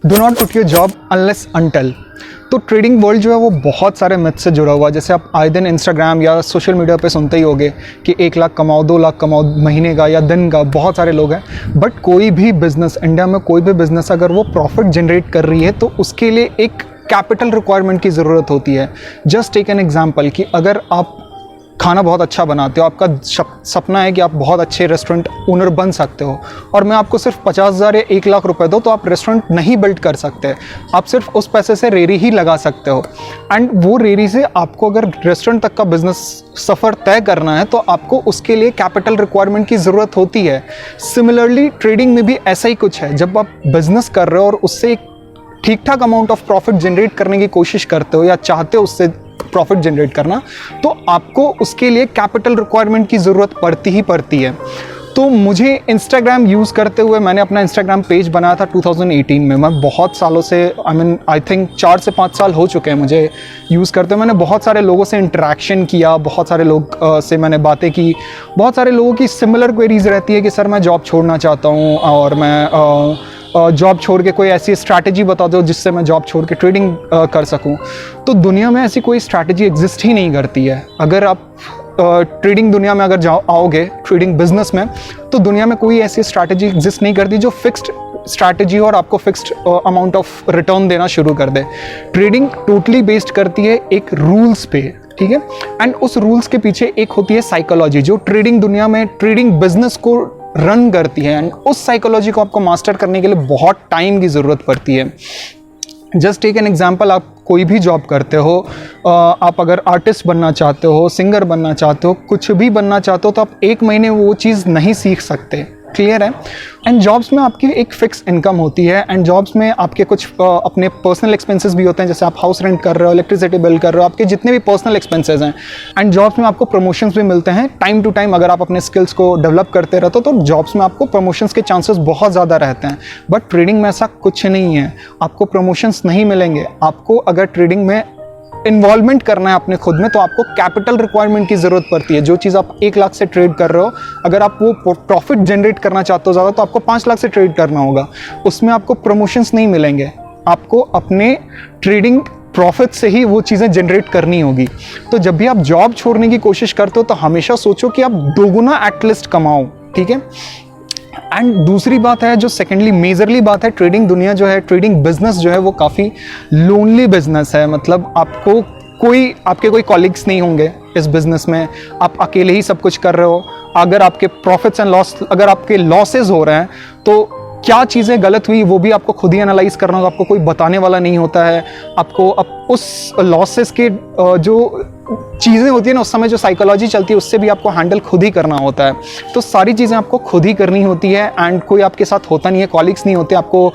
Do not quit your job unless until. तो trading world जो है वो बहुत सारे मिथ से जुड़ा हुआ है। जैसे आप आए दिन इंस्टाग्राम या सोशल मीडिया पे सुनते ही होंगे कि 1 लाख कमाओ, 2 लाख कमाओ महीने का या दिन का, बहुत सारे लोग हैं। बट कोई भी बिज़नेस, इंडिया में कोई भी बिज़नेस अगर वो प्रॉफिट जनरेट कर रही है तो उसके लिए एक कैपिटल रिक्वायरमेंट की ज़रूरत होती है। जस्ट टेक एन एग्जाम्पल कि अगर आप खाना बहुत अच्छा बनाते हो, आपका सपना है कि आप बहुत अच्छे रेस्टोरेंट ओनर बन सकते हो, और मैं आपको सिर्फ 50,000 या 1 लाख रुपए दो तो आप रेस्टोरेंट नहीं बिल्ड कर सकते। आप सिर्फ उस पैसे से रेरी ही लगा सकते हो, एंड वो रेरी से आपको अगर रेस्टोरेंट तक का बिजनेस सफ़र तय करना है तो आपको उसके लिए कैपिटल रिक्वायरमेंट की ज़रूरत होती है। सिमिलरली ट्रेडिंग में भी ऐसा ही कुछ है। जब आप बिजनेस कर रहे हो और उससे एक ठीक ठाक अमाउंट ऑफ प्रॉफिट जनरेट करने की कोशिश करते हो या चाहते हो उससे प्रॉफिट जनरेट करना, तो आपको उसके लिए कैपिटल रिक्वायरमेंट की ज़रूरत पड़ती ही पड़ती है। तो मुझे इंस्टाग्राम यूज़ करते हुए, मैंने अपना इंस्टाग्राम पेज बनाया था 2018 में। मैं बहुत सालों से, आई थिंक 4 से 5 साल हो चुके हैं मुझे यूज़ करते हुए। मैंने बहुत सारे लोगों से इंटरेक्शन किया, बहुत सारे लोग से मैंने बातें की। बहुत सारे लोगों की सिमिलर क्वेरीज रहती है कि सर मैं जॉब छोड़ना चाहता हूँ और मैं जॉब छोड़ के कोई ऐसी स्ट्रैटेजी बता दो जिससे मैं जॉब छोड़ के ट्रेडिंग कर सकूं। तो दुनिया में ऐसी कोई स्ट्रैटेजी एग्जिस्ट ही नहीं करती है। अगर आप ट्रेडिंग दुनिया में अगर आओगे, ट्रेडिंग बिजनेस में, तो दुनिया में कोई ऐसी स्ट्रैटेजी एग्जिस्ट नहीं करती जो फिक्स्ड स्ट्रैटेजी और आपको फिक्स्ड अमाउंट ऑफ रिटर्न देना शुरू कर दे। ट्रेडिंग टोटली बेस्ड करती है एक रूल्स पे, ठीक है, एंड उस रूल्स के पीछे एक होती है साइकोलॉजी जो ट्रेडिंग दुनिया में ट्रेडिंग बिजनेस को रन करती है, एंड उस साइकोलॉजी को आपको मास्टर करने के लिए बहुत टाइम की ज़रूरत पड़ती है। जस्ट टेक एन एग्जाम्पल, आप कोई भी जॉब करते हो, आप अगर आर्टिस्ट बनना चाहते हो, सिंगर बनना चाहते हो, कुछ भी बनना चाहते हो, तो आप 1 महीने वो चीज़ नहीं सीख सकते। क्लियर है? एंड जॉब्स में आपकी एक फिक्स इनकम होती है, एंड जॉब्स में आपके कुछ अपने पर्सनल एक्सपेंसेस भी होते हैं। जैसे आप हाउस रेंट कर रहे हो, इलेक्ट्रिसिटी बिल कर रहे हो, आपके जितने भी पर्सनल एक्सपेंसेस हैं। एंड जॉब्स में आपको प्रमोशंस भी मिलते हैं टाइम टू टाइम। अगर आप अपने स्किल्स को डेवलप करते रहते हो तो जॉब्स में आपको प्रमोशंस के चांसेस बहुत ज़्यादा रहते हैं। बट ट्रेडिंग में ऐसा कुछ नहीं है, आपको प्रमोशंस नहीं मिलेंगे। आपको अगर ट्रेडिंग में इन्वॉल्वमेंट करना है अपने खुद में, तो आपको कैपिटल रिक्वायरमेंट की ज़रूरत पड़ती है। जो चीज़ आप 1 लाख से ट्रेड कर रहे हो, अगर आप वो प्रॉफिट जनरेट करना चाहते हो ज़्यादा, तो आपको 5 लाख से ट्रेड करना होगा। उसमें आपको प्रमोशंस नहीं मिलेंगे, आपको अपने ट्रेडिंग प्रॉफिट से ही वो चीज़ें जनरेट करनी होगी। तो जब भी आप जॉब छोड़ने की कोशिश करते हो तो हमेशा सोचो कि आप दोगुना एटलीस्ट कमाओ, ठीक है। एंड दूसरी बात है जो सेकेंडली मेजरली बात है, ट्रेडिंग दुनिया जो है, ट्रेडिंग बिजनेस जो है वो काफ़ी लोनली बिजनेस है। मतलब आपके कोई कॉलीग्स नहीं होंगे इस बिजनेस में, आप अकेले ही सब कुछ कर रहे हो। अगर आपके प्रॉफिट्स एंड लॉस, अगर आपके लॉसेज हो रहे हैं तो क्या चीज़ें गलत हुई वो भी आपको खुद ही एनालाइज करना होगा। आपको कोई बताने वाला नहीं होता है। आपको अब उस लॉसेस के जो चीज़ें होती है ना, उस समय जो साइकोलॉजी चलती है उससे भी आपको हैंडल खुद ही करना होता है। तो सारी चीज़ें आपको खुद ही करनी होती है, एंड कोई आपके साथ होता नहीं है, कॉलीग्स नहीं होते आपको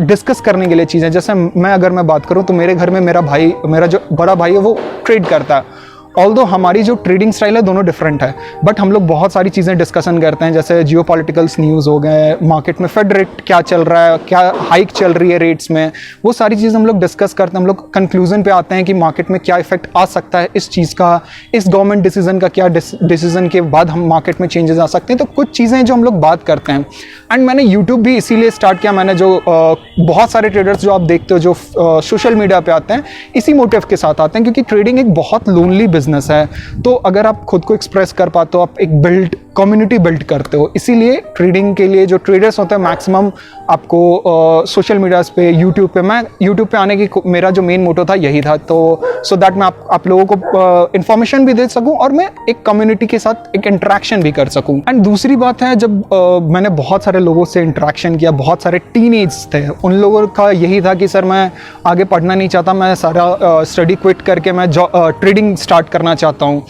डिस्कस करने के लिए चीज़ें। जैसे अगर मैं बात करूँ तो मेरे घर में मेरा जो बड़ा भाई है वो ट्रेड करता है। ऑल्दो हमारी जो ट्रेडिंग स्टाइल है दोनों डिफरेंट है, बट हम लोग बहुत सारी चीज़ें डिस्कशन करते हैं। जैसे जियोपॉलिटिकल्स न्यूज़ हो गए, मार्केट में फेड रेट क्या चल रहा है, क्या हाइक चल रही है रेट्स में, वो सारी चीज़ें हम लोग डिस्कस करते हैं। हम लोग कंक्लूजन पे आते हैं कि मार्केट में क्या इफेक्ट आ सकता है इस चीज़ का, इस गवर्नमेंट डिसीजन का क्या डिसीजन के बाद हम मार्केट में चेंजेस आ सकते हैं। तो कुछ चीज़ें जो हम लोग बात करते हैं। एंड मैंने यूट्यूब भी इसीलिए स्टार्ट किया। मैंने जो बहुत सारे ट्रेडर्स जो आप देखते हो जो सोशल मीडिया पे आते हैं, इसी मोटिव के साथ आते हैं, क्योंकि ट्रेडिंग एक बहुत लोनली बिजनेस है। तो अगर आप खुद को एक्सप्रेस कर पाते हो, आप एक कम्युनिटी बिल्ड करते हो। इसीलिए ट्रेडिंग के लिए जो ट्रेडर्स होते हैं मैक्सिमम आपको सोशल मीडियाज़ पे, यूट्यूब पे, मैं यूट्यूब पे आने की मेरा जो मेन मोटो था यही था, तो सो दैट मैं आप लोगों को इन्फॉर्मेशन भी दे सकूं और मैं एक कम्युनिटी के साथ एक इंटरेक्शन भी कर सकूं। एंड दूसरी बात है, जब मैंने बहुत सारे लोगों से इंटरेक्शन किया, बहुत सारे टीनेज थे, उन लोगों का यही था कि सर मैं आगे पढ़ना नहीं चाहता, मैं सारा स्टडी क्विट करके मैं ट्रेडिंग स्टार्ट करना चाहता हूँ।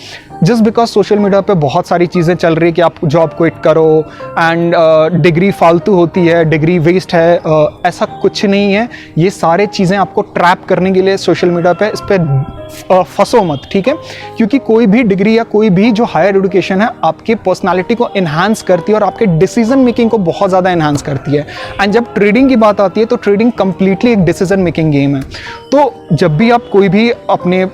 जस्ट बिकॉज सोशल मीडिया पे बहुत सारी चीज़ें चल रही है कि आप जॉब क्विट करो एंड डिग्री फालतू होती है, डिग्री वेस्ट है। ऐसा कुछ नहीं है। ये सारे चीज़ें आपको ट्रैप करने के लिए सोशल मीडिया पे, इस पर फंसो मत, ठीक है। क्योंकि कोई भी डिग्री या कोई भी जो हायर एजुकेशन है आपकी पर्सनालिटी को इन्हांस करती है और आपके डिसीजन मेकिंग को बहुत ज़्यादा इन्हांस करती है। एंड जब ट्रेडिंग की बात आती है तो ट्रेडिंग कंप्लीटली एक डिसीजन मेकिंग गेम है। तो जब भी आप कोई भी अपने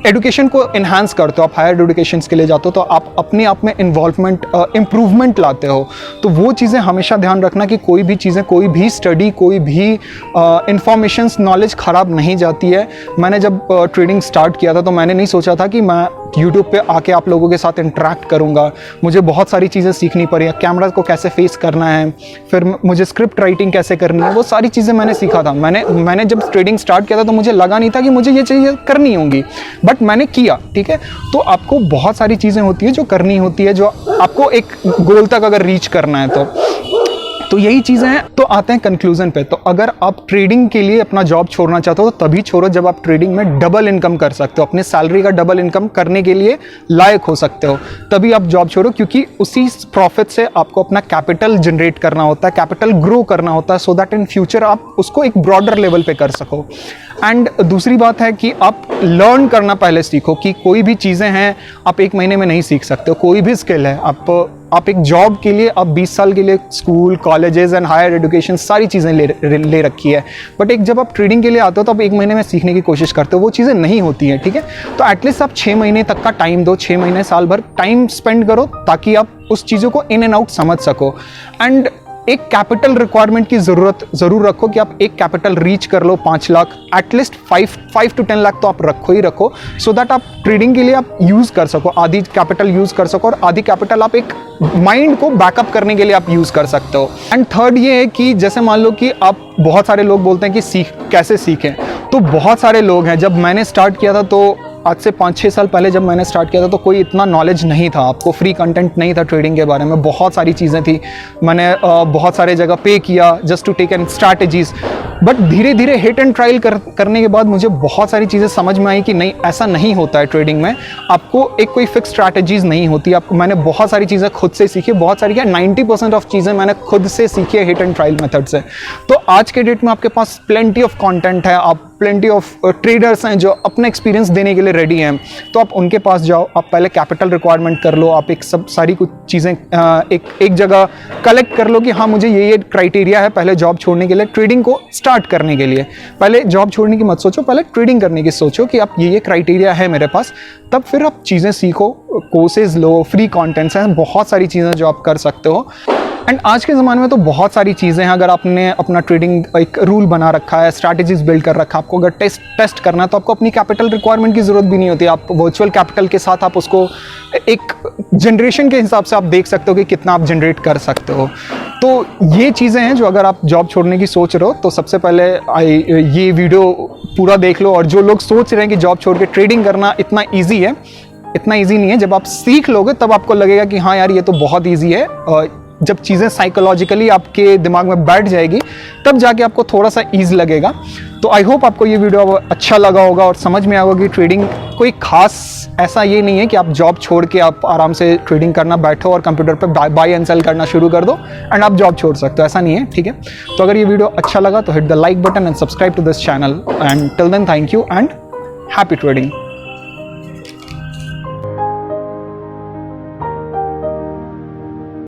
एजुकेशन को इन्हांस करते हो, आप हायर एजुकेशंस के लिए जाते हो, तो आप अपने आप में इन्वॉल्वमेंट इम्प्रूवमेंट लाते हो। तो वो चीज़ें हमेशा ध्यान रखना कि कोई भी चीज़ें, कोई भी स्टडी, कोई भी इंफॉर्मेशंस, नॉलेज ख़राब नहीं जाती है। मैंने जब ट्रेडिंग स्टार्ट किया था तो मैंने नहीं सोचा था कि मैं यूट्यूब पे आके आप लोगों के साथ इंटरेक्ट करूँगा। मुझे बहुत सारी चीज़ें सीखनी पड़ी, कैमरा को कैसे फेस करना है, फिर मुझे स्क्रिप्ट राइटिंग कैसे करनी है, वो सारी चीज़ें मैंने सीखा था। मैंने जब ट्रेडिंग स्टार्ट किया था तो मुझे लगा नहीं था कि मुझे ये चीज़ें करनी होंगी, बट मैंने किया, ठीक है। तो आपको बहुत सारी चीज़ें होती है जो करनी होती है, जो आपको एक गोल तक अगर रीच करना है तो यही चीज़ें हैं। तो आते हैं कंक्लूजन पे। तो अगर आप ट्रेडिंग के लिए अपना जॉब छोड़ना चाहते हो तो तभी छोड़ो जब आप ट्रेडिंग में डबल इनकम कर सकते हो, अपने सैलरी का डबल इनकम करने के लिए लायक हो सकते हो, तभी आप जॉब छोड़ो, क्योंकि उसी प्रॉफिट से आपको अपना कैपिटल जनरेट करना होता है, कैपिटल ग्रो करना होता है, सो दैट इन फ्यूचर आप उसको एक ब्रॉडर लेवल पे कर सको। एंड दूसरी बात है कि आप लर्न करना पहले सीखो, कि कोई भी चीज़ें हैं आप एक महीने में नहीं सीख सकते हो। कोई भी स्किल है, आप एक जॉब के लिए आप 20 साल के लिए school, colleges and higher education सारी चीज़ें ले रखी है, बट एक जब आप ट्रेडिंग के लिए आते हो तो आप एक महीने में सीखने की कोशिश करते हो, वो चीज़ें नहीं होती हैं, ठीक है। तो एटलीस्ट आप 6 महीने तक का टाइम दो, 6 महीने साल भर टाइम स्पेंड करो, ताकि आप उस चीज़ों को इन एंड आउट समझ सको। एंड एक कैपिटल रिक्वायरमेंट की ज़रूरत ज़रूर रखो कि आप एक कैपिटल रीच कर लो, 5 लाख, एटलीस्ट 5 to 10 लाख तो आप रखो ही रखो, सो दैट आप ट्रेडिंग के लिए आप यूज़ कर सको, आधी कैपिटल यूज़ कर सको, और आधी कैपिटल आप एक माइंड को बैकअप करने के लिए आप यूज़ कर सकते हो। एंड थर्ड ये है कि जैसे मान लो कि आप, बहुत सारे लोग बोलते हैं कि कैसे सीखें, तो बहुत सारे लोग हैं। जब मैंने स्टार्ट किया था तो आज से 5-6 साल पहले जब मैंने स्टार्ट किया था तो कोई इतना नॉलेज नहीं था, आपको फ्री कंटेंट नहीं था ट्रेडिंग के बारे में, बहुत सारी चीज़ें थी। मैंने बहुत सारे जगह पे किया just to take an strategies, but धीरे धीरे हिट एंड ट्रायल करने के बाद मुझे बहुत सारी चीज़ें समझ में आई कि नहीं, ऐसा नहीं होता है ट्रेडिंग में। आपको एक कोई फिक्स स्ट्रैटेजीज नहीं होती। मैंने बहुत सारी चीज़ें खुद से सीखी, बहुत सारी क्या 90% ऑफ चीज़ें मैंने खुद से सीखी है हिट एंड ट्रायल मेथड से। तो आज के डेट में आपके पास प्लेंटी ऑफ कंटेंट है, आप प्लेंटी ऑफ ट्रेडर्स हैं जो अपना एक्सपीरियंस देने के लिए रेडी हैं, तो आप उनके पास जाओ, आप पहले कैपिटल रिक्वायरमेंट कर लो, आप एक सब सारी कुछ चीज़ें एक जगह कलेक्ट कर लो कि हाँ मुझे ये क्राइटेरिया है पहले जॉब छोड़ने के लिए, ट्रेडिंग को स्टार्ट करने के लिए। पहले जॉब छोड़ने की मत सोचो, पहले ट्रेडिंग करने की सोचो कि आप ये क्राइटेरिया है मेरे पास, तब फिर आप चीज़ें सीखो, कोर्सेज लो, फ्री कॉन्टेंट्स हैं, बहुत सारी चीज़ें जो आप कर सकते हो। एंड आज के ज़माने में तो बहुत सारी चीज़ें हैं। अगर आपने अपना ट्रेडिंग एक रूल बना रखा है, स्ट्रैटेजीज बिल्ड कर रखा है, आपको अगर टेस्ट करना है तो आपको अपनी कैपिटल रिक्वायरमेंट की ज़रूरत भी नहीं होती। आप वर्चुअल कैपिटल के साथ आप उसको एक जनरेशन के हिसाब से आप देख सकते हो कि कितना आप जनरेट कर सकते हो। तो ये चीज़ें हैं जो अगर आप जॉब छोड़ने की सोच रहे हो तो सबसे पहले ये वीडियो पूरा देख लो। और जो लोग सोच रहे हैं कि जॉब छोड़ के ट्रेडिंग करना इतना ईजी है, इतना ईजी नहीं है। जब आप सीख लोगे तब आपको लगेगा कि हाँ यार ये तो बहुत ईजी है। जब चीज़ें साइकोलॉजिकली आपके दिमाग में बैठ जाएगी तब जाके आपको थोड़ा सा ईज लगेगा। तो आई होप आपको ये वीडियो अच्छा लगा होगा और समझ में आएगा कि ट्रेडिंग कोई खास ऐसा ये नहीं है कि आप जॉब छोड़ के आप आराम से ट्रेडिंग करना बैठो और कंप्यूटर पे बाय एंड सेल करना शुरू कर दो एंड आप जॉब छोड़ सकते हो, ऐसा नहीं है, ठीक है। तो अगर ये वीडियो अच्छा लगा तो hit the like button and subscribe to this channel and till then thank you and happy trading.